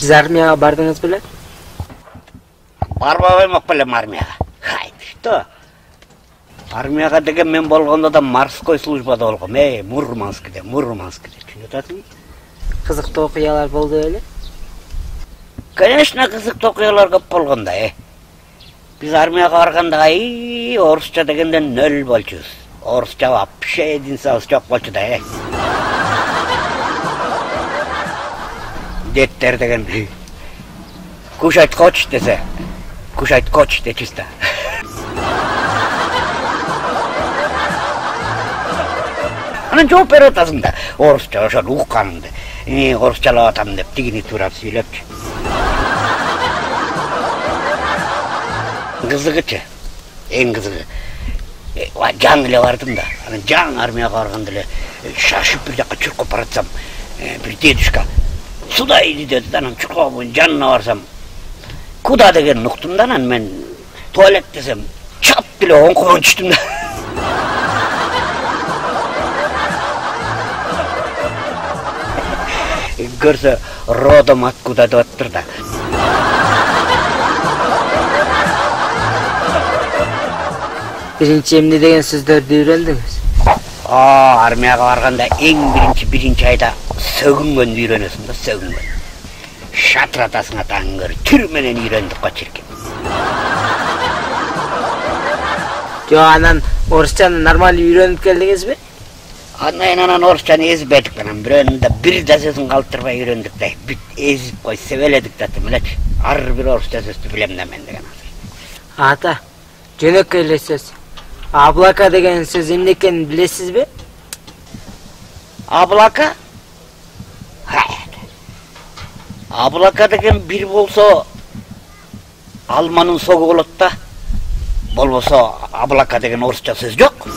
Сиз армияга бардыңыз беле? Барбай коймок белем армияга. Хайт, что? Армияга деген мен болгондо да морской службада болгом. Мурманскиде, түшүнүп атасың? Кызыктуу окуялар болду беле? Конечно, кызыктуу окуялар көп болгон да. Биз армияга барганда орусча дегенден нөл болчубуз. Орусча вообще единствен жок болчу да. Деттер деген кушать хочешь десе, кушать коч дечиз да. Анан жооп берип атасың да, орусча ошону укканыңды. Орусчалап атам деп тигини турап сүйлөпчү. Кызыгычы, эң кызыгы. Жаңы эле бардым да. Анан жаңы армияга барганда эле шашып бир жакка чуркап баратсам, бир дедушка сюда иди dedi. Анан чуркап жанына барсам, куда деген уктум да, анан мен туалет десем, чап деле оңкойгон түштүм да. Көрсө родом откуда деп атыптыр да. Биринчи эмне деген сөздөрдү үйрөндүңүз? Армияга барганда эң биринчи айда сөгүнгөндү үйрөнөсүң да, сөгүнгөн. Шатыратасың атаң көр, түр менен үйрөндүк го чиркин. Анан орусчаны нормалдуу үйрөнүп келдиңизби? Анан орусчаны эзбедик, анан бирөөнүн да бир да сөзүн калтырбай үйрөндүк да. Бүт эзип кой, себеледик да элечи. Ар бир орусча сөздү билем да мен деген азыр. Ата, жөнөкөй эле сөз. Аблака деген сөз эмне экенин билесизби? Аблака? Аблака деген бир болсо алманын согу болот да. Болбосо аблака деген орусча сөз жок.